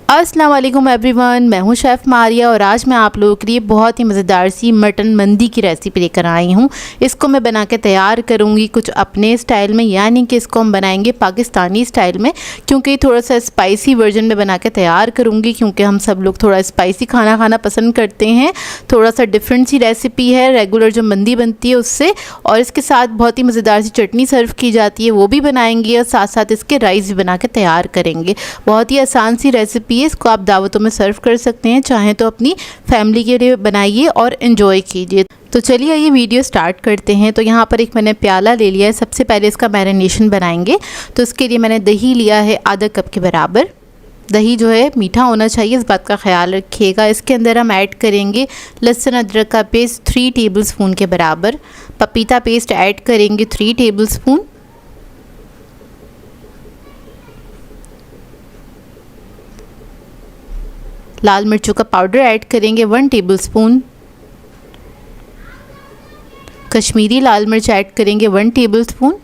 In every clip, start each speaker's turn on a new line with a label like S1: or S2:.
S1: अस्सलाम वालेकुम एवरीवन, मैं हूं शेफ़ मारिया और आज मैं आप लोगों के लिए बहुत ही मज़ेदार सी मटन मंदी की रेसिपी लेकर आई हूं। इसको मैं बना के तैयार करूंगी कुछ अपने स्टाइल में, यानी कि इसको हम बनाएंगे पाकिस्तानी स्टाइल में, क्योंकि थोड़ा सा स्पाइसी वर्जन में बना के तैयार करूँगी, क्योंकि हम सब लोग थोड़ा स्पाइसी खाना खाना पसंद करते हैं। थोड़ा सा डिफरेंट सी रेसिपी है रेगुलर जो मंदी बनती है उससे, और इसके साथ बहुत ही मज़ेदार सी चटनी सर्व की जाती है, वो भी बनाएंगे और साथ साथ इसके राइस भी बना के तैयार करेंगे। बहुत ही आसान सी रेसिपी, इसको आप दावतों में सर्व कर सकते हैं, चाहें तो अपनी फैमिली के लिए बनाइए और एंजॉय कीजिए। तो चलिए ये वीडियो स्टार्ट करते हैं। तो यहाँ पर एक मैंने प्याला ले लिया है। सबसे पहले इसका मैरिनेशन बनाएंगे, तो इसके लिए मैंने दही लिया है आधा कप के बराबर। दही जो है मीठा होना चाहिए, इस बात का ख्याल रखिएगा। इसके अंदर हम ऐड करेंगे लहसुन अदरक का पेस्ट 3 टेबलस्पून के बराबर। पपीता पेस्ट ऐड करेंगे 3 टेबलस्पून। लाल मिर्चों का पाउडर ऐड करेंगे 1 टेबलस्पून। कश्मीरी लाल मिर्च ऐड करेंगे 1 टेबलस्पून।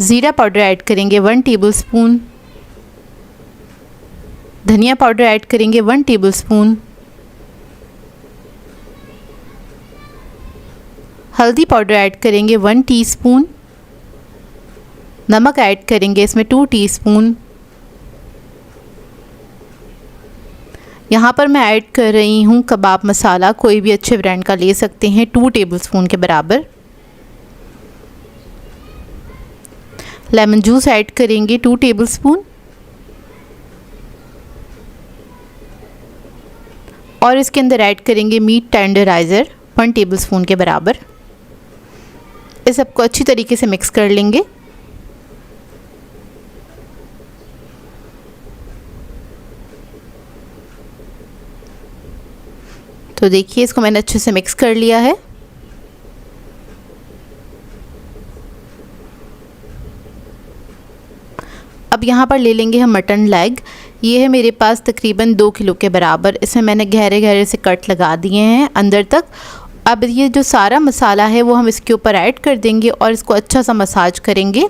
S1: ज़ीरा पाउडर ऐड करेंगे 1 टेबलस्पून। धनिया पाउडर ऐड करेंगे 1 टेबलस्पून। हल्दी पाउडर ऐड करेंगे 1 टीस्पून। नमक ऐड करेंगे इसमें 2 टीस्पून। यहाँ पर मैं ऐड कर रही हूँ कबाब मसाला, कोई भी अच्छे ब्रांड का ले सकते हैं, 2 टेबलस्पून के बराबर। लेमन जूस ऐड करेंगे 2 टेबलस्पून। और इसके अंदर ऐड करेंगे मीट टेंडराइज़र 1 टेबलस्पून के बराबर। इस सबको अच्छी तरीके से मिक्स कर लेंगे। तो देखिए इसको मैंने अच्छे से मिक्स कर लिया है। अब यहाँ पर ले लेंगे हम मटन लेग। ये है मेरे पास तकरीबन 2 किलो के बराबर। इसमें मैंने गहरे गहरे से कट लगा दिए हैं अंदर तक। अब ये जो सारा मसाला है वो हम इसके ऊपर ऐड कर देंगे और इसको अच्छा सा मसाज करेंगे,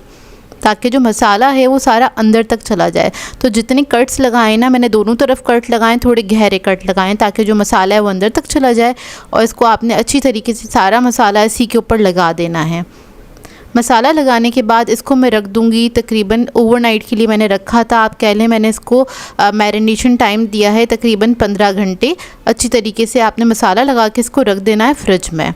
S1: ताकि जो मसाला है वो सारा अंदर तक चला जाए। तो जितने कट्स लगाएं ना, मैंने दोनों तरफ कट लगाएं, थोड़े गहरे कट लगाएं, ताकि जो मसाला है वो अंदर तक चला जाए। और इसको आपने अच्छी तरीके से सारा मसाला इसी के ऊपर लगा देना है। मसाला लगाने के बाद इसको मैं रख दूंगी तकरीबन ओवरनाइट के लिए मैंने रखा था। आप कह लें मैंने इसको मैरिनेशन टाइम दिया है तकरीबन 15 घंटे। अच्छी तरीके से आपने मसाला लगा के इसको रख देना है फ्रिज में।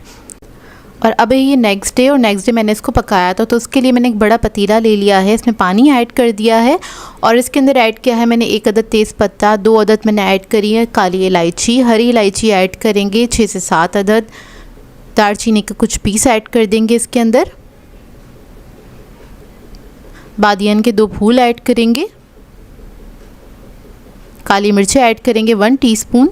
S1: और अब ये नेक्स्ट डे मैंने इसको पकाया था, तो उसके लिए मैंने एक बड़ा पतीला ले लिया है, इसमें पानी ऐड कर दिया है और इसके अंदर ऐड किया है मैंने 1 अदद तेज़पत्ता, 2 अदद मैंने ऐड करी है काली इलायची, हरी इलायची ऐड करेंगे 6 से 7 अदद, दालचीनी के कुछ पीस ऐड कर देंगे इसके अंदर, बादियन के 2 फूल ऐड करेंगे, काली मिर्चें ऐड करेंगे 1 टीस्पून,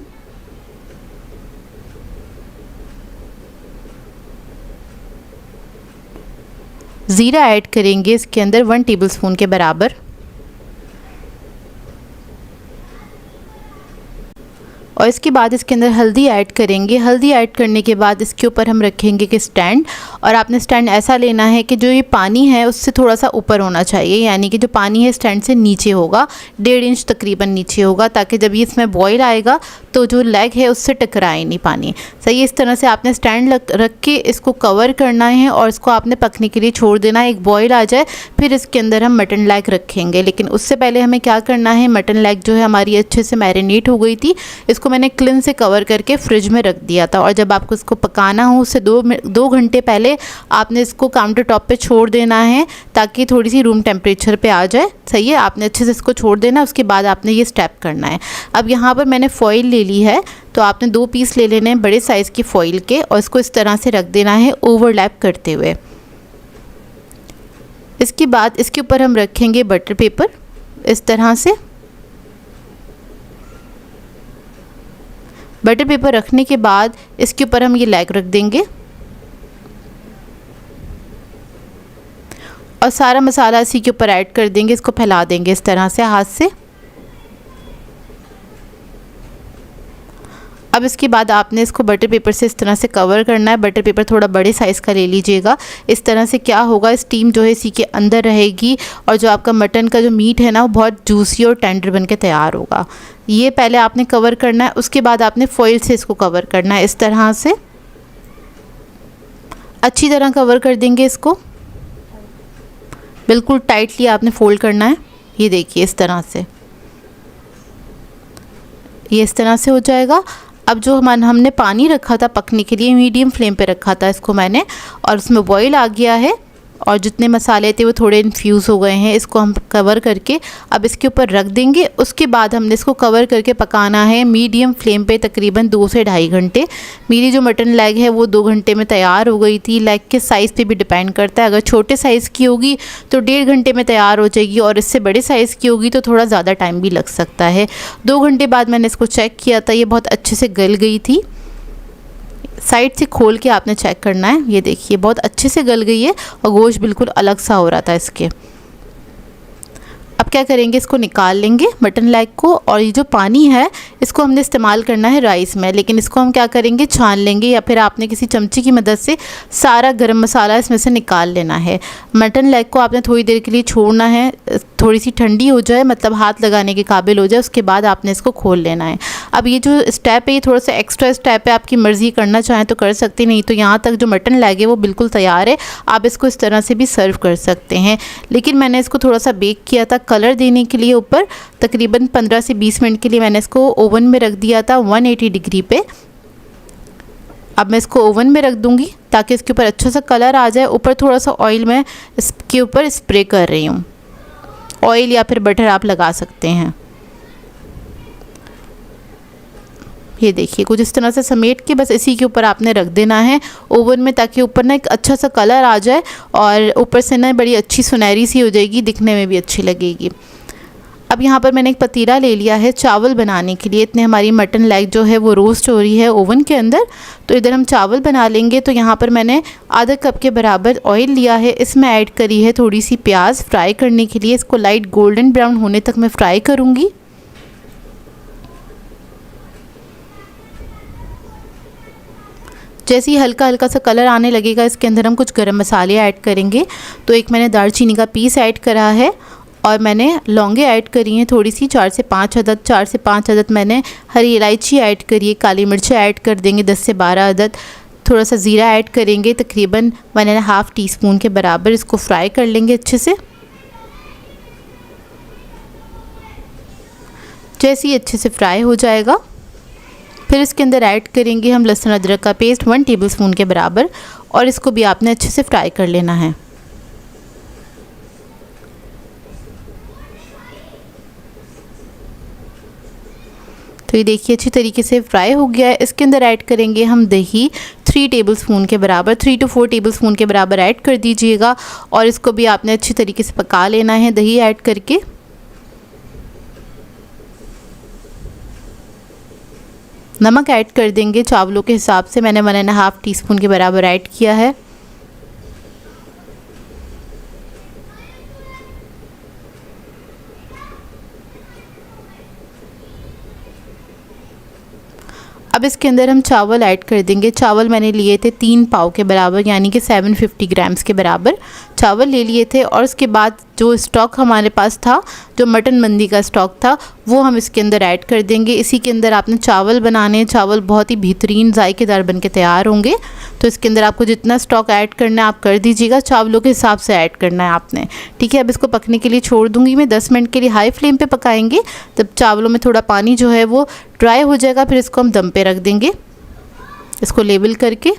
S1: ज़ीरा ऐड करेंगे इसके अंदर 1 टेबलस्पून के बराबर। और इसके बाद इसके अंदर हल्दी ऐड करेंगे। हल्दी ऐड करने के बाद इसके ऊपर हम रखेंगे कि स्टैंड, और आपने स्टैंड ऐसा लेना है कि जो ये पानी है उससे थोड़ा सा ऊपर होना चाहिए, यानी कि जो पानी है स्टैंड से नीचे होगा, 1.5 इंच तकरीबन नीचे होगा, ताकि जब ये इसमें बॉयल आएगा तो जो लेग है उससे टकराए नहीं पानी। सही इस तरह से आपने स्टैंड रख के इसको कवर करना है और इसको आपने पकने के लिए छोड़ देना है। एक बॉयल आ जाए फिर इसके अंदर हम मटन लेग रखेंगे, लेकिन उससे पहले हमें क्या करना है, मटन लेग जो है हमारी अच्छे से मैरिनेट हो गई थी, इसको मैंने क्लिन से कवर करके फ्रिज में रख दिया था। और जब आपको इसको पकाना हो उससे 2 घंटे पहले आपने इसको काउंटर टॉप पे छोड़ देना है, ताकि थोड़ी सी रूम टेम्परेचर पे आ जाए। सही है, आपने अच्छे से इसको छोड़ देना, उसके बाद आपने ये स्टेप करना है। अब यहाँ पर मैंने फॉइल ले ली है, तो आपने 2 पीस ले लेने हैं बड़े साइज़ की फॉइल के, और इसको इस तरह से रख देना है ओवरलैप करते हुए। इसके बाद इसके ऊपर हम रखेंगे बटर पेपर इस तरह से। बटर पेपर रखने के बाद इसके ऊपर हम ये लेग रख देंगे और सारा मसाला इसी के ऊपर ऐड कर देंगे। इसको फैला देंगे इस तरह से हाथ से। अब इसके बाद आपने इसको बटर पेपर से इस तरह से कवर करना है। बटर पेपर थोड़ा बड़े साइज़ का ले लीजिएगा। इस तरह से क्या होगा, स्टीम जो है इसी के अंदर रहेगी और जो आपका मटन का जो मीट है ना वो बहुत जूसी और टेंडर बन के तैयार होगा। ये पहले आपने कवर करना है, उसके बाद आपने फॉइल से इसको कवर करना है। इस तरह से अच्छी तरह कवर कर देंगे इसको, बिल्कुल टाइटली आपने फोल्ड करना है। ये देखिए इस तरह से, ये इस तरह से हो जाएगा। अब जो हमने पानी रखा था पकने के लिए, मीडियम फ्लेम पे रखा था इसको मैंने, और उसमें बॉईल आ गया है और जितने मसाले थे वो थोड़े इन्फ्यूज़ हो गए हैं। इसको हम कवर करके अब इसके ऊपर रख देंगे। उसके बाद हमने इसको कवर करके पकाना है मीडियम फ्लेम पे तकरीबन 2 से ढाई घंटे। मेरी जो मटन लेग है वो 2 घंटे में तैयार हो गई थी। लेग के साइज़ पे भी डिपेंड करता है, अगर छोटे साइज़ की होगी तो 1.5 घंटे में तैयार हो जाएगी और इससे बड़े साइज़ की होगी तो थोड़ा ज़्यादा टाइम भी लग सकता है। 2 घंटे बाद मैंने इसको चेक किया था, ये बहुत अच्छे से गल गई थी। साइड से खोल के आपने चेक करना है। ये देखिए बहुत अच्छे से गल गई है और गोश्त बिल्कुल अलग सा हो रहा था इसके। अब क्या करेंगे, इसको निकाल लेंगे मटन लेग को, और ये जो पानी है इसको हमने इस्तेमाल करना है राइस में, लेकिन इसको हम क्या करेंगे, छान लेंगे या फिर आपने किसी चमचे की मदद से सारा गरम मसाला इसमें से निकाल लेना है। मटन लेग को आपने थोड़ी देर के लिए छोड़ना है, थोड़ी सी ठंडी हो जाए, मतलब हाथ लगाने के काबिल हो जाए, उसके बाद आपने इसको खोल लेना है। अब ये जो स्टेप है ये थोड़ा सा एक्स्ट्रा स्टेप है, आपकी मर्ज़ी करना चाहें तो कर सकते, नहीं तो यहाँ तक जो मटन लेग है वो बिल्कुल तैयार है। आप इसको इस तरह से भी सर्व कर सकते हैं, लेकिन मैंने इसको थोड़ा सा बेक किया था कलर देने के लिए ऊपर। तकरीबन 15 से 20 मिनट के लिए मैंने इसको ओवन में रख दिया था 180 डिग्री पे। अब मैं इसको ओवन में रख दूंगी ताकि इसके ऊपर अच्छा सा कलर आ जाए। ऊपर थोड़ा सा ऑयल मैं इसके ऊपर स्प्रे कर रही हूँ, ऑयल या फिर बटर आप लगा सकते हैं। ये देखिए कुछ इस तरह से समेट के बस इसी के ऊपर आपने रख देना है ओवन में, ताकि ऊपर ना एक अच्छा सा कलर आ जाए और ऊपर से ना बड़ी अच्छी सुनहरी सी हो जाएगी, दिखने में भी अच्छी लगेगी। अब यहाँ पर मैंने एक पतीला ले लिया है चावल बनाने के लिए। इतने हमारी मटन लेग जो है वो रोस्ट हो रही है ओवन के अंदर, तो इधर हम चावल बना लेंगे। तो यहाँ पर मैंने आधा कप के बराबर ऑयल लिया है, इसमें ऐड करी है थोड़ी सी प्याज फ्राई करने के लिए। इसको लाइट गोल्डन ब्राउन होने तक मैं फ्राई करूँगी। जैसे ही हल्का हल्का सा कलर आने लगेगा इसके अंदर हम कुछ गरम मसाले ऐड करेंगे। तो एक मैंने दालचीनी का पीस ऐड करा है और मैंने लौंगे ऐड करी हैं थोड़ी सी, 4 से 5 अदद मैंने हरी इलायची ऐड करी है, काली मिर्चें ऐड कर देंगे 10 से 12 अदद, थोड़ा सा ज़ीरा ऐड करेंगे, तकरीबन 1.5 टीस्पून के बराबर। इसको फ्राई कर लेंगे अच्छे से। जैसे ही अच्छे से फ्राई हो जाएगा फिर इसके अंदर ऐड करेंगे हम लहसुन अदरक का पेस्ट 1 टेबलस्पून के बराबर, और इसको भी आपने अच्छे से फ्राई कर लेना है। तो ये देखिए अच्छी तरीके से फ्राई हो गया है। इसके अंदर ऐड करेंगे हम दही 3 टेबलस्पून के बराबर, 3 to 4 टेबलस्पून के बराबर ऐड कर दीजिएगा, और इसको भी आपने अच्छी तरीके से पका लेना है दही ऐड करके। नमक ऐड कर देंगे चावलों के हिसाब से, मैंने 1.5 टीस्पून के बराबर ऐड किया है। अब इसके अंदर हम चावल ऐड कर देंगे। चावल मैंने लिए थे 3 पाव के बराबर, यानी कि 750 ग्राम्स के बराबर चावल ले लिए थे। और उसके बाद जो स्टॉक हमारे पास था, जो मटन मंदी का स्टॉक था, वो हम इसके अंदर ऐड कर देंगे। इसी के अंदर आपने चावल बनाने, चावल बहुत ही बेहतरीन जायकेदार बन के तैयार होंगे। तो इसके अंदर आपको जितना स्टॉक ऐड करना है आप कर दीजिएगा, चावलों के हिसाब से ऐड करना है आपने, ठीक है। अब इसको पकने के लिए छोड़ दूँगी मैं 10 मिनट के लिए, हाई फ्लेम पे पकाएंगे। तब चावलों में थोड़ा पानी जो है वो ड्राई हो जाएगा, फिर इसको हम दम पे रख देंगे, इसको लेवल करके।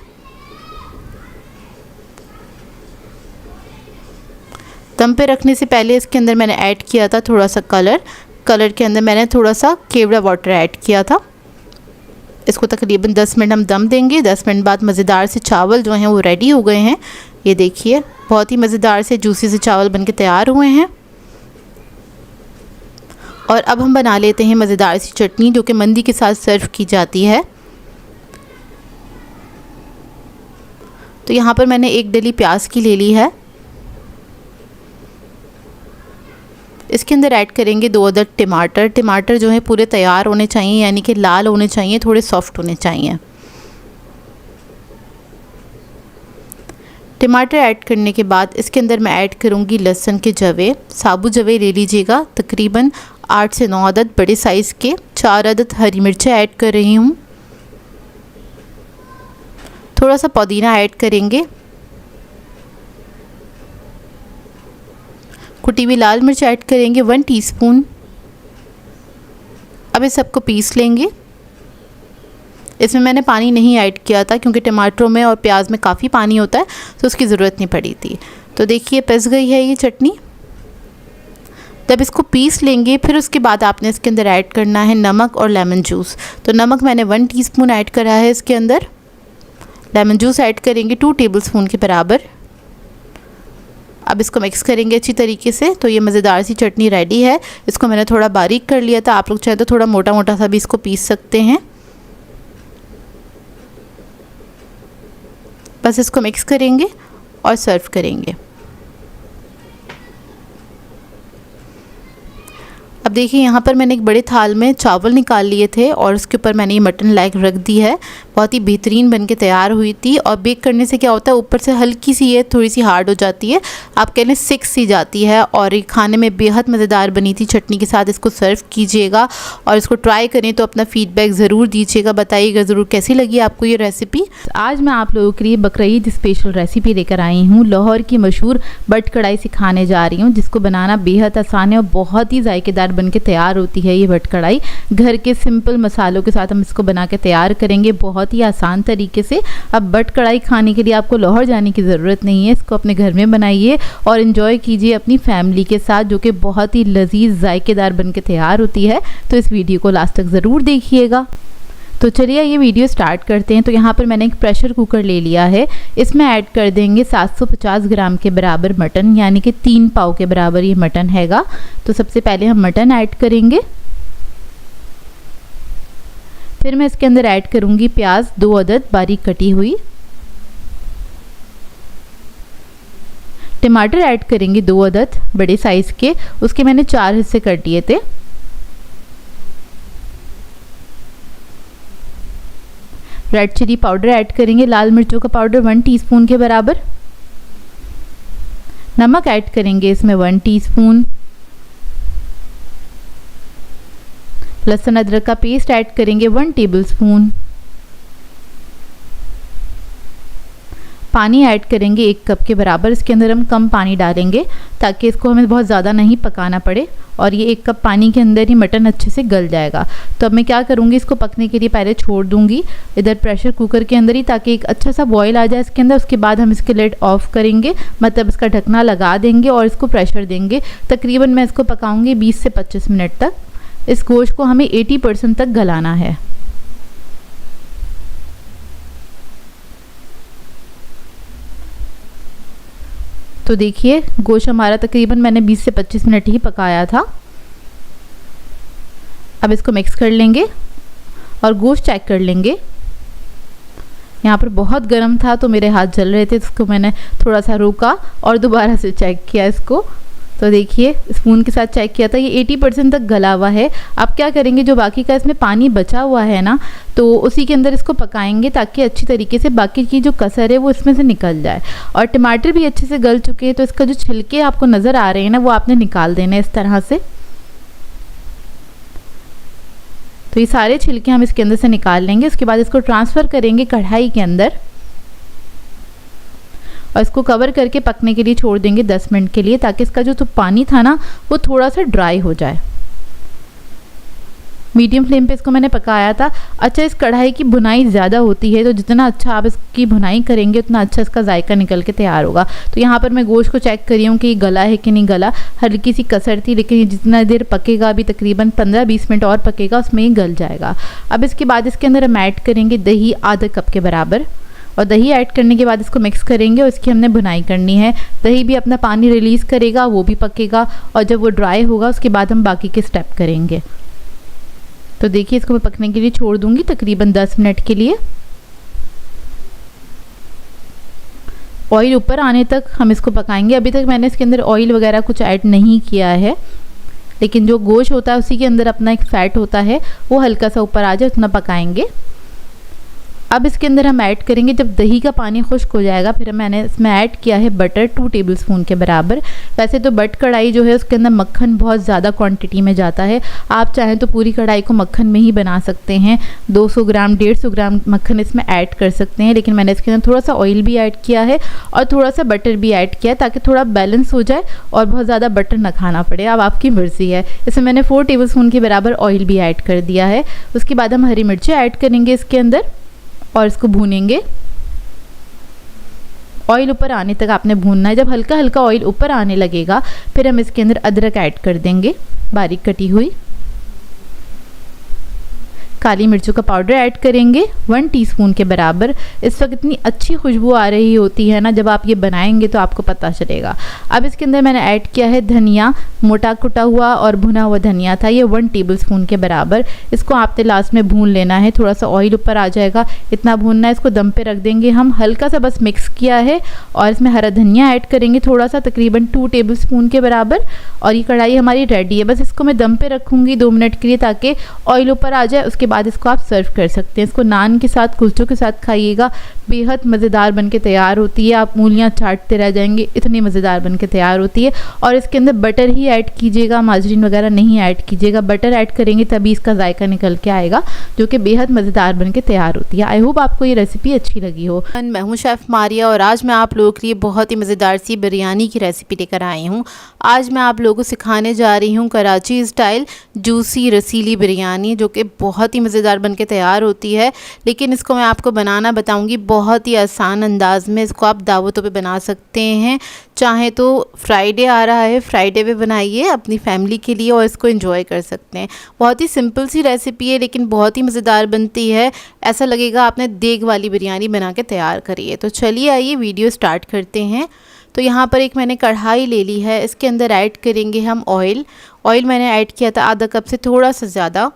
S1: दम पे रखने से पहले इसके अंदर मैंने ऐड किया था थोड़ा सा कलर के अंदर मैंने थोड़ा सा केवड़ा वाटर ऐड किया था। इसको तकरीबन 10 मिनट हम दम देंगे। 10 मिनट बाद मज़ेदार से चावल जो हैं वो रेडी हो गए हैं। ये देखिए बहुत ही मज़ेदार से जूसी से चावल बन के तैयार हुए हैं। और अब हम बना लेते हैं मज़ेदार सी चटनी, जो कि मंदी के साथ सर्व की जाती है। तो यहाँ पर मैंने 1 डली प्याज की ले ली है। इसके अंदर ऐड करेंगे 2 अदद टमाटर। टमाटर जो है पूरे तैयार होने चाहिए, यानी कि लाल होने चाहिए, थोड़े सॉफ्ट होने चाहिए। टमाटर ऐड करने के बाद इसके अंदर मैं ऐड करूँगी लहसुन के जवे। साबुत जवे ले लीजिएगा, तकरीबन 8 से 9 अदद बड़े साइज़ के। 4 अदद हरी मिर्चें ऐड कर रही हूँ। थोड़ा सा पुदीना ऐड करेंगे। कुटी हुई लाल मिर्च ऐड करेंगे 1 टीस्पून। अब इस सबको पीस लेंगे। इसमें मैंने पानी नहीं ऐड किया था क्योंकि टमाटरों में और प्याज में काफ़ी पानी होता है, तो उसकी ज़रूरत नहीं पड़ी थी। तो देखिए पिस गई है ये चटनी। जब इसको पीस लेंगे फिर उसके बाद आपने इसके अंदर ऐड करना है नमक और लेमन जूस। तो नमक मैंने 1 टीस्पून ऐड करा है इसके अंदर। लेमन जूस ऐड करेंगे 2 टेबलस्पून के बराबर। अब इसको मिक्स करेंगे अच्छी तरीके से। तो ये मज़ेदार सी चटनी रेडी है। इसको मैंने थोड़ा बारीक कर लिया था, आप लोग चाहे तो थोड़ा मोटा मोटा सा भी इसको पीस सकते हैं। बस इसको मिक्स करेंगे और सर्व करेंगे। अब देखिए यहाँ पर मैंने एक बड़े थाल में चावल निकाल लिए थे और उसके ऊपर मैंने ये मटन लेग रख दी है। बहुत ही बेहतरीन बनके तैयार हुई थी। और बेक करने से क्या होता है, ऊपर से हल्की सी ये थोड़ी सी हार्ड हो जाती है, आप कह लें सिक सी जाती है। और ये खाने में बेहद मज़ेदार बनी थी। चटनी के साथ इसको सर्व कीजिएगा और इसको ट्राई करें तो अपना फ़ीडबैक ज़रूर दीजिएगा, बताइएगा ज़रूर कैसी लगी आपको ये रेसिपी।
S2: आज मैं आप लोगों के लिए बकरीद स्पेशल रेसिपी लेकर आई हूँ। लाहौर की मशहूर बट कढ़ाई सिखाने जा रही हूँ, जिसको बनाना बेहद आसान है और बहुत ही जायकेदार बनके तैयार होती है। ये बट कढ़ाई घर के सिंपल मसालों के साथ हम इसको बना के तैयार करेंगे बहुत ही आसान तरीके से। अब बट कढ़ाई खाने के लिए आपको लाहौर जाने की ज़रूरत नहीं है, इसको अपने घर में बनाइए और इन्जॉय कीजिए अपनी फैमिली के साथ, जो कि बहुत ही लजीज जायकेदार बनके तैयार होती है। तो इस वीडियो को लास्ट तक ज़रूर देखिएगा। तो चलिए ये वीडियो स्टार्ट करते हैं। तो यहाँ पर मैंने एक प्रेशर कुकर ले लिया है। इसमें ऐड कर देंगे 750 ग्राम के बराबर मटन, यानी कि 3 पाव के बराबर ये मटन हैगा। तो सबसे पहले हम मटन ऐड करेंगे। फिर मैं इसके अंदर ऐड करूँगी प्याज 2 अदद बारीक कटी हुई। टमाटर ऐड करेंगे 2 अदद बड़े साइज़ के, उसके मैंने 4 हिस्से कर दिए थे। रेड चिली पाउडर ऐड करेंगे, लाल मिर्चों का पाउडर 1 टीस्पून के बराबर। नमक ऐड करेंगे इसमें 1 टीस्पून। लहसुन अदरक का पेस्ट ऐड करेंगे 1 टेबलस्पून। पानी ऐड करेंगे 1 कप के बराबर। इसके अंदर हम कम पानी डालेंगे ताकि इसको हमें बहुत ज़्यादा नहीं पकाना पड़े और ये 1 कप पानी के अंदर ही मटन अच्छे से गल जाएगा। तो अब मैं क्या करूँगी, इसको पकने के लिए पहले छोड़ दूँगी इधर प्रेशर कुकर के अंदर ही, ताकि एक अच्छा सा बॉईल आ जाए इसके अंदर। उसके बाद हम इसके लिड ऑफ करेंगे, मतलब इसका ढकना लगा देंगे और इसको प्रेशर देंगे। तकरीबन मैं इसको पकाऊँगी 20 से 25 मिनट तक। इस गोश्त को हमें 80% तक गलाना है। तो देखिए गोश्त हमारा तकरीबन मैंने 20 से 25 मिनट ही पकाया था। अब इसको मिक्स कर लेंगे और गोश्त चेक कर लेंगे। यहाँ पर बहुत गर्म था तो मेरे हाथ जल रहे थे, इसको मैंने थोड़ा सा रोका और दोबारा से चेक किया इसको। तो देखिए स्पून के साथ चेक किया था, ये 80% तक गला हुआ है। अब क्या करेंगे, जो बाकी का इसमें पानी बचा हुआ है ना, तो उसी के अंदर इसको पकाएंगे ताकि अच्छी तरीके से बाकी की जो कसर है वो इसमें से निकल जाए। और टमाटर भी अच्छे से गल चुके हैं, तो इसका जो छिलके आपको नज़र आ रहे हैं ना, वो आपने निकाल देना है इस तरह से। तो ये सारे छिलके हम इसके अंदर से निकाल लेंगे। उसके बाद इसको ट्रांसफ़र करेंगे कढ़ाई के अंदर और इसको कवर करके पकने के लिए छोड़ देंगे 10 मिनट के लिए, ताकि इसका जो पानी था ना वो थोड़ा सा ड्राई हो जाए। मीडियम फ्लेम पे इसको मैंने पकाया था। अच्छा, इस कढ़ाई की भुनाई ज़्यादा होती है, तो जितना अच्छा आप इसकी भुनाई करेंगे उतना अच्छा इसका जायका निकल के तैयार होगा। तो यहाँ पर मैं गोश्त को चेक कर रही हूँ कि ये गला है कि नहीं गला। हल्की सी कसर थी, लेकिन ये जितना देर पकेगा, अभी तकरीबन 15-20 मिनट और पकेगा, उसमें ये गल जाएगा। अब इसके बाद इसके अंदर हम ऐड करेंगे दही आधा कप के बराबर। और दही ऐड करने के बाद इसको मिक्स करेंगे और इसकी हमने भुनाई करनी है। दही भी अपना पानी रिलीज़ करेगा, वो भी पकेगा और जब वो ड्राई होगा उसके बाद हम बाकी के स्टेप करेंगे। तो देखिए इसको मैं पकने के लिए छोड़ दूंगी तकरीबन 10 मिनट के लिए। ऑयल ऊपर आने तक हम इसको पकाएंगे। अभी तक मैंने इसके अंदर ऑयल वगैरह कुछ ऐड नहीं किया है। लेकिन जो गोश्त होता है उसी के अंदर अपना एक फ़ैट होता है, वो हल्का सा ऊपर आ जाए उतना पकाएंगे। अब इसके अंदर हम ऐड करेंगे, जब दही का पानी खुश्क हो जाएगा फिर मैंने इसमें ऐड किया है बटर 2 टेबलस्पून के बराबर। वैसे तो बट कढ़ाई जो है उसके अंदर मक्खन बहुत ज़्यादा क्वांटिटी में जाता है, आप चाहें तो पूरी कढ़ाई को मक्खन में ही बना सकते हैं, 200 ग्राम 150 ग्राम मक्खन इसमें ऐड कर सकते हैं। लेकिन मैंने इसके अंदर थोड़ा सा ऑयल भी ऐड किया है और थोड़ा सा बटर भी ऐड किया है ताकि थोड़ा बैलेंस हो जाए और बहुत ज़्यादा बटर ना खाना पड़े। अब आपकी मर्ज़ी है। इसमें मैंने 4 टेबलस्पून के बराबर ऑयल भी ऐड कर दिया है। उसके बाद हम हरी मिर्चें ऐड करेंगे इसके अंदर और इसको भूनेंगे। ऑयल ऊपर आने तक आपने भूनना है। जब हल्का हल्का ऑयल ऊपर आने लगेगा फिर हम इसके अंदर अदरक ऐड कर देंगे, बारीक कटी हुई। काली मिर्चों का पाउडर ऐड करेंगे 1 टीस्पून के बराबर। इस वक्त इतनी अच्छी खुशबू आ रही होती है ना, जब आप ये बनाएंगे तो आपको पता चलेगा। अब इसके अंदर मैंने ऐड किया है धनिया, मोटा कुटा हुआ और भुना हुआ धनिया था, ये 1 टेबलस्पून के बराबर। इसको आपने लास्ट में भून लेना है, थोड़ा सा ऑयल ऊपर आ जाएगा इतना भूनना है। इसको दम पे रख देंगे हम, हल्का सा बस मिक्स किया है। और इसमें हरा धनिया ऐड करेंगे थोड़ा सा, तकरीबन 2 टेबलस्पून के बराबर। और ये कढ़ाई हमारी रेडी है। बस इसको मैं दम पे रखूँगी 2 मिनट के लिए ताकि ऑयल ऊपर आ जाए। उसके बाद इसको आप सर्व कर सकते हैं। इसको नान के साथ, कुलचों के साथ खाइएगा, बेहद मज़ेदार बनके तैयार होती है। आप उंगलियां चाटते रह जाएंगे, इतनी मज़ेदार बनके तैयार होती है। और इसके अंदर बटर ही ऐड कीजिएगा, मार्जरीन वगैरह नहीं ऐड कीजिएगा। बटर ऐड करेंगे तभी इसका जायका निकल के आएगा, जो कि बेहद मज़ेदार बनके तैयार होती है। आई होप आपको ये रेसिपी अच्छी लगी हो।
S1: मैं हूँ शेफ़ मारिया और आज मैं आप लोगों के लिए बहुत ही मज़ेदार सी बिरयानी की रेसिपी लेकर आई हूँ। आज मैं आप लोगों को सिखाने जा रही हूँ कराची स्टाइल जूसी रसीली बिरयानी, जो कि बहुत ही मज़ेदार बनके तैयार होती है। लेकिन इसको मैं आपको बनाना बताऊंगी बहुत ही आसान अंदाज में। इसको आप दावतों पे बना सकते हैं, चाहे तो फ्राइडे आ रहा है, फ्राइडे पे बनाइए अपनी फैमिली के लिए और इसको एंजॉय कर सकते हैं। बहुत ही सिंपल सी रेसिपी है लेकिन बहुत ही मज़ेदार बनती है। ऐसा लगेगा आपने देग वाली बिरयानी बना के तैयार करी है। तो चलिए आइए वीडियो स्टार्ट करते हैं। तो यहाँ पर एक मैंने कढ़ाई ले ली है, इसके अंदर ऐड करेंगे हम ऑयल। ऑयल मैंने ऐड किया था आधा कप से थोड़ा सा ज़्यादा।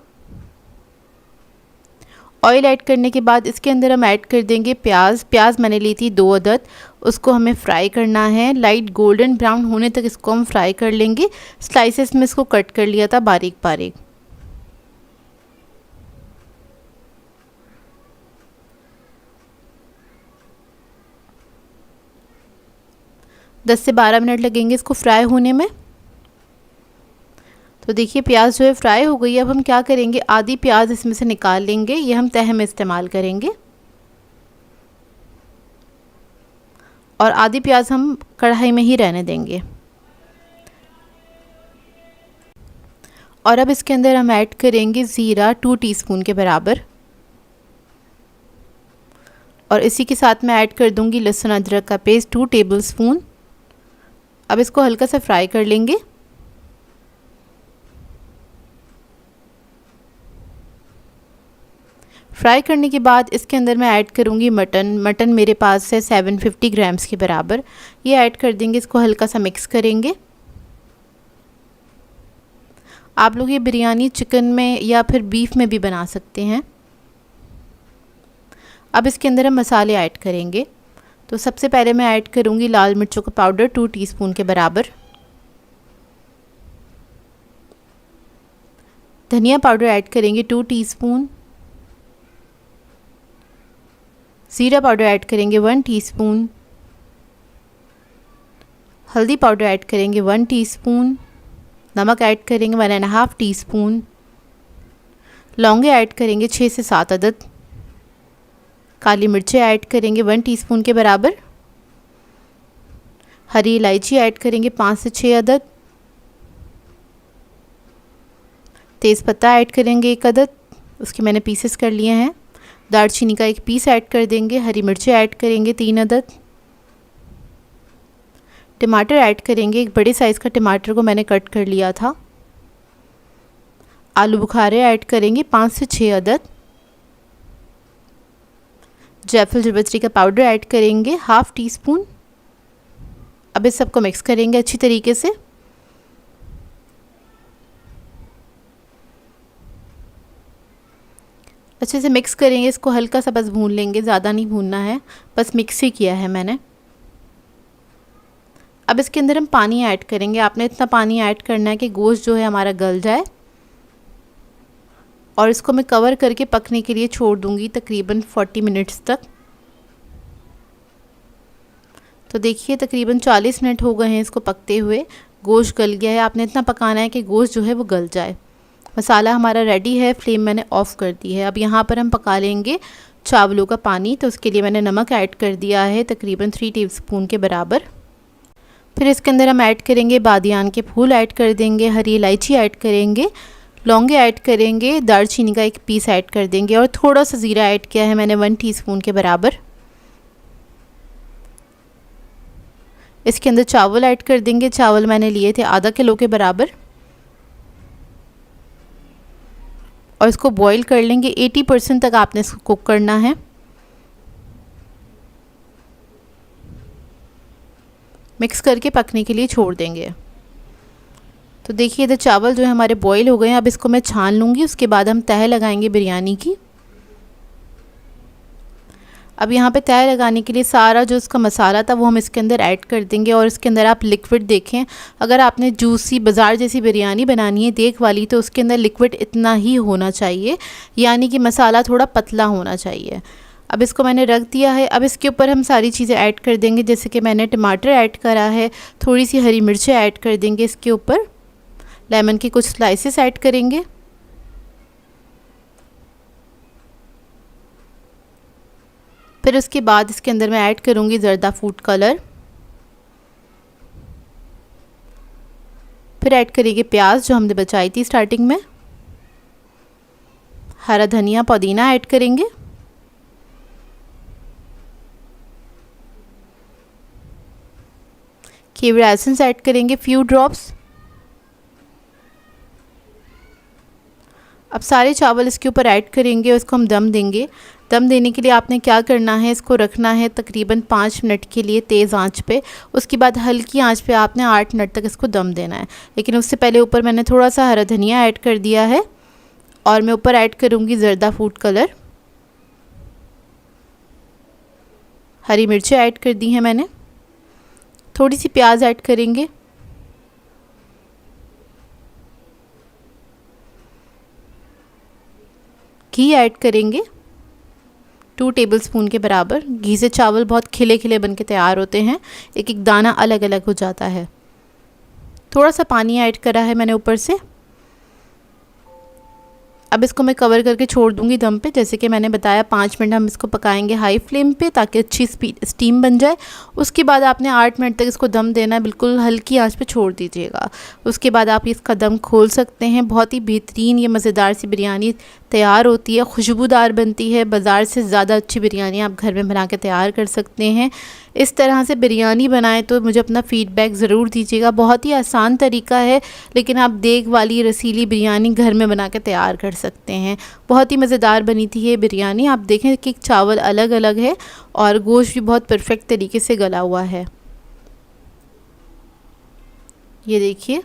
S1: ऑयल ऐड करने के बाद इसके अंदर हम ऐड कर देंगे प्याज। प्याज मैंने ली थी 2 अदद, उसको हमें फ्राई करना है। लाइट गोल्डन ब्राउन होने तक इसको हम फ्राई कर लेंगे। स्लाइसेस में इसको कट कर लिया था बारीक बारीक। दस से 12 मिनट लगेंगे इसको फ्राई होने में। तो देखिए प्याज जो है फ्राई हो गई है। अब हम क्या करेंगे, आधी प्याज इसमें से निकाल लेंगे, ये हम तह में इस्तेमाल करेंगे। और आधी प्याज हम कढ़ाई में ही रहने देंगे। और अब इसके अंदर हम ऐड करेंगे ज़ीरा 2 टीस्पून के बराबर। और इसी के साथ मैं ऐड कर दूंगी लहसुन अदरक का पेस्ट 2 टेबलस्पून। अब इसको हल्का सा फ्राई कर लेंगे। फ्राई करने के बाद इसके अंदर मैं ऐड करूँगी मटन। मटन मेरे पास है 750 ग्राम्स के बराबर, ये ऐड कर देंगे। इसको हल्का सा मिक्स करेंगे। आप लोग ये बिरयानी चिकन में या फिर बीफ में भी बना सकते हैं। अब इसके अंदर हम मसाले ऐड करेंगे। तो सबसे पहले मैं ऐड करूँगी लाल मिर्चों का पाउडर 2 टीस्पून के बराबर। धनिया पाउडर ऐड करेंगे 2 टीस्पून। ज़ीरा पाउडर ऐड करेंगे 1 टीस्पून। हल्दी पाउडर ऐड करेंगे 1 टीस्पून। नमक ऐड करेंगे 1.5 टीस्पून। लौंगे ऐड करेंगे 6 से 7 अदद। काली मिर्चें ऐड करेंगे 1 टीस्पून के बराबर। हरी इलायची ऐड करेंगे 5 से 6 अदद। तेज़पत्ता ऐड करेंगे 1 अदद, उसके मैंने पीसेस कर लिए हैं। दालचीनी का 1 पीस ऐड कर देंगे। हरी मिर्चें ऐड करेंगे 3 अदद। टमाटर ऐड करेंगे, एक बड़े साइज़ का टमाटर को मैंने कट कर लिया था। आलू बुखारे ऐड करेंगे 5 से 6 अदद। जायफल जावित्री का पाउडर ऐड करेंगे 1/2 टीस्पून। अब इस सबको मिक्स करेंगे अच्छी तरीके से। अच्छे से मिक्स करेंगे, इसको हल्का सा बस भून लेंगे, ज़्यादा नहीं भूनना है, बस मिक्स ही किया है मैंने। अब इसके अंदर हम पानी ऐड करेंगे। आपने इतना पानी ऐड करना है कि गोश्त जो है हमारा गल जाए, और इसको मैं कवर करके पकने के लिए छोड़ दूंगी तकरीबन 40 मिनट्स तक। तो देखिए तकरीबन 40 मिनट हो गए हैं इसको पकते हुए। गोश्त गल गया है। आपने इतना पकाना है कि गोश्त जो है वो गल जाए। मसाला हमारा रेडी है, फ्लेम मैंने ऑफ़ कर दी है। अब यहाँ पर हम पका लेंगे चावलों का पानी। तो उसके लिए मैंने नमक ऐड कर दिया है तकरीबन 3 टेबलस्पून के बराबर। फिर इसके अंदर हम ऐड करेंगे बादियान के फूल ऐड कर देंगे, हरी इलायची ऐड करेंगे, लौंगे ऐड करेंगे, दालचीनी का 1 पीस ऐड कर देंगे, और थोड़ा सा ज़ीरा ऐड किया है मैंने 1 टीस्पून के बराबर। इसके अंदर चावल ऐड कर देंगे। चावल मैंने लिए थे आधा किलो के बराबर, और इसको बॉईल कर लेंगे। 80% तक आपने इसको कुक करना है। मिक्स करके पकने के लिए छोड़ देंगे। तो देखिए इधर चावल जो है हमारे बॉईल हो गए हैं। अब इसको मैं छान लूँगी, उसके बाद हम तह लगाएंगे बिरयानी की। अब यहाँ पे तह लगाने के लिए सारा जो इसका मसाला था वो हम इसके अंदर ऐड कर देंगे, और इसके अंदर आप लिक्विड देखें। अगर आपने जूसी बाज़ार जैसी बिरयानी बनानी है देग वाली, तो उसके अंदर लिक्विड इतना ही होना चाहिए, यानी कि मसाला थोड़ा पतला होना चाहिए। अब इसको मैंने रख दिया है। अब इसके ऊपर हम सारी चीज़ें ऐड कर देंगे, जैसे कि मैंने टमाटर ऐड करा है, थोड़ी सी हरी मिर्चें ऐड कर देंगे इसके ऊपर, लेमन के कुछ स्लाइसेस ऐड करेंगे, फिर उसके बाद इसके अंदर मैं ऐड करूँगी ज़र्दा फूड कलर, फिर ऐड करेंगे प्याज जो हमने बचाई थी स्टार्टिंग में, हरा धनिया पुदीना ऐड करेंगे, केवड़ा एसेंस ऐड करेंगे फ्यू ड्रॉप्स। अब सारे चावल इसके ऊपर ऐड करेंगे और इसको हम दम देंगे। दम देने के लिए आपने क्या करना है, इसको रखना है तकरीबन 5 मिनट के लिए तेज़ आंच पे। उसके बाद हल्की आंच पे आपने 8 मिनट तक इसको दम देना है। लेकिन उससे पहले ऊपर मैंने थोड़ा सा हरा धनिया ऐड कर दिया है, और मैं ऊपर ऐड करूँगी ज़र्दा फूड कलर, हरी मिर्चें ऐड कर दी हैं मैंने, थोड़ी सी प्याज ऐड करेंगे, घी ऐड करेंगे 2 टेबलस्पून के बराबर। घी से चावल बहुत खिले खिले बन के तैयार होते हैं, एक एक दाना अलग अलग हो जाता है। थोड़ा सा पानी ऐड करा है मैंने ऊपर से। अब इसको मैं कवर करके छोड़ दूंगी दम पे। जैसे कि मैंने बताया 5 मिनट हम इसको पकाएंगे हाई फ्लेम पे, ताकि अच्छी स्टीम बन जाए। उसके बाद आपने 8 मिनट तक इसको दम देना है, बिल्कुल हल्की आंच पे छोड़ दीजिएगा। उसके बाद आप इसका दम खोल सकते हैं। बहुत ही बेहतरीन ये मज़ेदार सी बिरयानी तैयार होती है, खुशबूदार बनती है। बाज़ार से ज़्यादा अच्छी बिरयानी आप घर में बना के तैयार कर सकते हैं। इस तरह से बिरयानी बनाएं तो मुझे अपना फ़ीडबैक ज़रूर दीजिएगा। बहुत ही आसान तरीका है, लेकिन आप देग वाली रसीली बिरयानी घर में बना के तैयार कर सकते हैं। बहुत ही मज़ेदार बनी थी ये बिरयानी। आप देखें कि चावल अलग अलग है और गोश्त भी बहुत परफेक्ट तरीके से गला हुआ है। ये देखिए,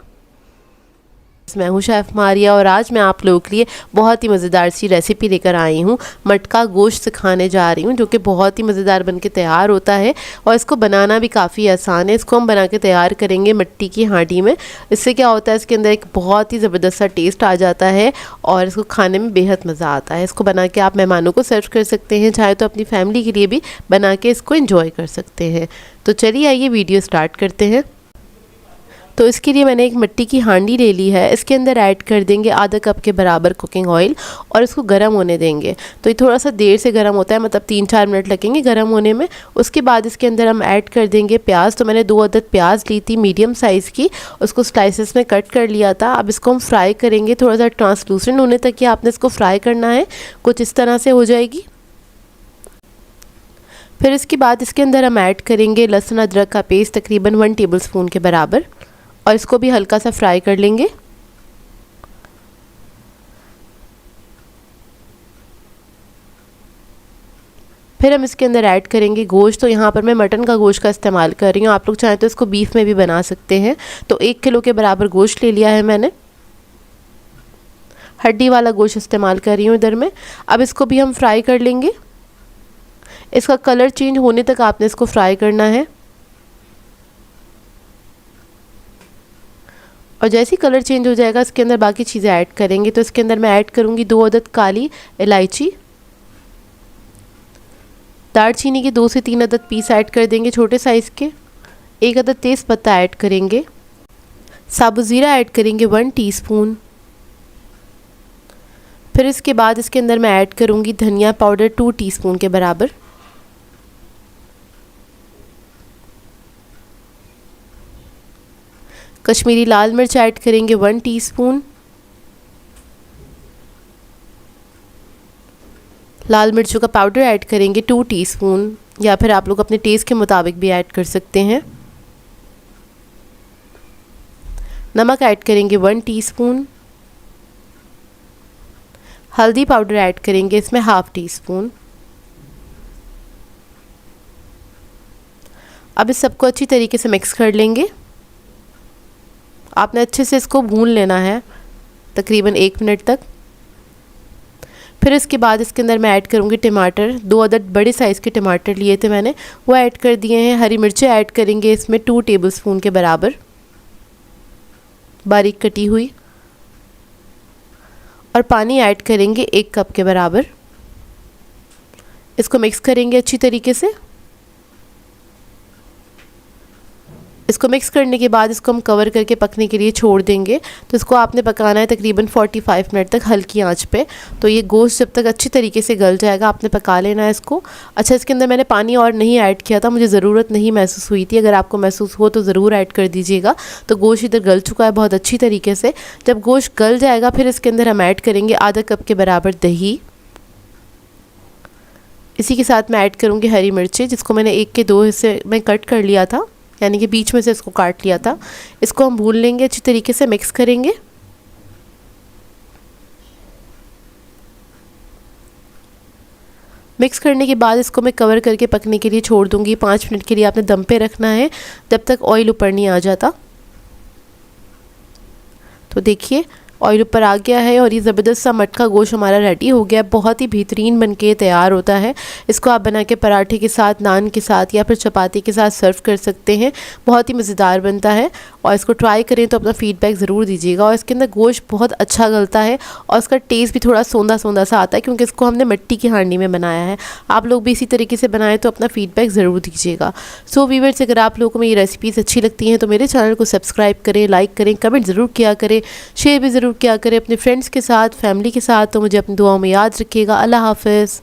S3: मैं हूँ शेफ़ मारिया, और आज मैं आप लोगों के लिए बहुत ही मज़ेदार सी रेसिपी लेकर आई हूँ। मटका गोश्त सिखाने जा रही हूँ, जो कि बहुत ही मज़ेदार बन के तैयार होता है, और इसको बनाना भी काफ़ी आसान है। इसको हम बना के तैयार करेंगे मिट्टी की हांडी में। इससे क्या होता है, इसके अंदर एक बहुत ही ज़बरदस्त सा टेस्ट आ जाता है, और इसको खाने में बेहद मज़ा आता है। इसको बना के आप मेहमानों को सर्व कर सकते हैं, चाहे तो अपनी फैमिली के लिए भी बना के इसको एंजॉय कर सकते हैं। तो चलिए आइए वीडियो स्टार्ट करते हैं। तो इसके लिए मैंने एक मिट्टी की हांडी ले ली है। इसके अंदर ऐड कर देंगे आधा कप के बराबर कुकिंग ऑयल, और इसको गर्म होने देंगे। तो ये थोड़ा सा देर से गर्म होता है, मतलब 3-4 मिनट लगेंगे गर्म होने में। उसके बाद इसके अंदर हम ऐड कर देंगे प्याज। तो मैंने 2 अदद प्याज ली थी मीडियम साइज़ की, उसको स्लाइसेस में कट कर लिया था। अब इसको हम फ्राई करेंगे थोड़ा सा ट्रांसलूसेंट होने तक कि आपने इसको फ्राई करना है। कुछ इस तरह से हो जाएगी। फिर इसके बाद इसके अंदर हम ऐड करेंगे लहसुन अदरक का पेस्ट तकरीबन 1 टेबलस्पून के बराबर, और इसको भी हल्का सा फ्राई कर लेंगे। फिर हम इसके अंदर ऐड करेंगे गोश्त। तो यहाँ पर मैं मटन का गोश्त का इस्तेमाल कर रही हूँ, आप लोग चाहें तो इसको बीफ में भी बना सकते हैं। तो 1 किलो के बराबर गोश्त ले लिया है मैंने, हड्डी वाला गोश्त इस्तेमाल कर रही हूँ इधर में। अब इसको भी हम फ्राई कर लेंगे। इसका कलर चेंज होने तक आपने इसको फ्राई करना है। और जैसे ही कलर चेंज हो जाएगा इसके अंदर बाकी चीज़ें ऐड करेंगे। तो इसके अंदर मैं ऐड करूँगी 2 अदद काली इलायची, दालचीनी के 2 से 3 अदद पीस ऐड कर देंगे छोटे साइज़ के, 1 अदद तेज़ पत्ता ऐड करेंगे, साबुत ज़ीरा ऐड करेंगे 1 टीस्पून। फिर इसके बाद इसके अंदर मैं ऐड करूँगी धनिया पाउडर 2 टीस्पून के बराबर, कश्मीरी लाल मिर्च ऐड करेंगे 1 टीस्पून, लाल मिर्चों का पाउडर ऐड करेंगे 2 टीस्पून, या फिर आप लोग अपने टेस्ट के मुताबिक भी ऐड कर सकते हैं। नमक ऐड करेंगे 1 टीस्पून, हल्दी पाउडर ऐड करेंगे इसमें 1/2 टीस्पून। अब इस सबको अच्छी तरीके से मिक्स कर लेंगे। आपने अच्छे से इसको भून लेना है तकरीबन 1 मिनट तक। फिर इसके बाद इसके अंदर मैं ऐड करूँगी टमाटर, 2 अदद बड़े साइज़ के टमाटर लिए थे मैंने, वो ऐड कर दिए हैं। हरी मिर्चें ऐड करेंगे इसमें 2 टेबलस्पून के बराबर बारीक कटी हुई, और पानी ऐड करेंगे 1 कप के बराबर। इसको मिक्स करेंगे अच्छी तरीके से। इसको मिक्स करने के बाद इसको हम कवर करके पकने के लिए छोड़ देंगे। तो इसको आपने पकाना है तकरीबन 45 मिनट तक हल्की आंच पे। तो ये गोश्त जब तक अच्छी तरीके से गल जाएगा आपने पका लेना है इसको। अच्छा, इसके अंदर मैंने पानी और नहीं ऐड किया था, मुझे ज़रूरत नहीं महसूस हुई थी। अगर आपको महसूस हो तो ज़रूर ऐड कर दीजिएगा। तो गोश्त इधर गल चुका है बहुत अच्छी तरीके से। जब गोश्त गल जाएगा फिर इसके अंदर हम ऐड करेंगे आधा कप के बराबर दही। इसी के साथ मैं ऐड करूँगी हरी मिर्चें, जिसको मैंने 1 के 2 हिस्से में कट कर लिया था, यानी कि बीच में से इसको काट लिया था। इसको हम भून लेंगे, अच्छी तरीके से मिक्स करेंगे। मिक्स करने के बाद इसको मैं कवर करके पकने के लिए छोड़ दूंगी। 5 मिनट के लिए आपने दम पे रखना है जब तक ऑयल ऊपर नहीं आ जाता। तो देखिए ऑयल ऊपर आ गया है और ये ज़बरदस्त सा मटका गोश्त हमारा रेडी हो गया है। बहुत ही बेहतरीन बनके तैयार होता है। इसको आप बना के पराठे के साथ, नान के साथ या फिर चपाती के साथ सर्व कर सकते हैं। बहुत ही मज़ेदार बनता है और इसको ट्राई करें तो अपना फ़ीडबैक ज़रूर दीजिएगा। और इसके अंदर गोश्त बहुत अच्छा गलता है और इसका टेस्ट भी थोड़ा सौंधा सौंधा सा आता है, क्योंकि इसको हमने मिट्टी की हांडी में बनाया है। आप लोग भी इसी तरीके से बनाएं तो अपना फ़ीडबैक ज़रूर दीजिएगा। सो व्यूअर्स, अगर आप लोगों को मेरी रेसिपीज़ अच्छी लगती हैं तो मेरे चैनल को सब्सक्राइब करें, लाइक करें, कमेंट ज़रूर किया करें, शेयर भी ज़रूर किया करें अपने फ्रेंड्स के साथ, फैमिली के साथ। तो मुझे अपनी दुआओं में याद रखिएगा। अल्लाह हाफ़िज़।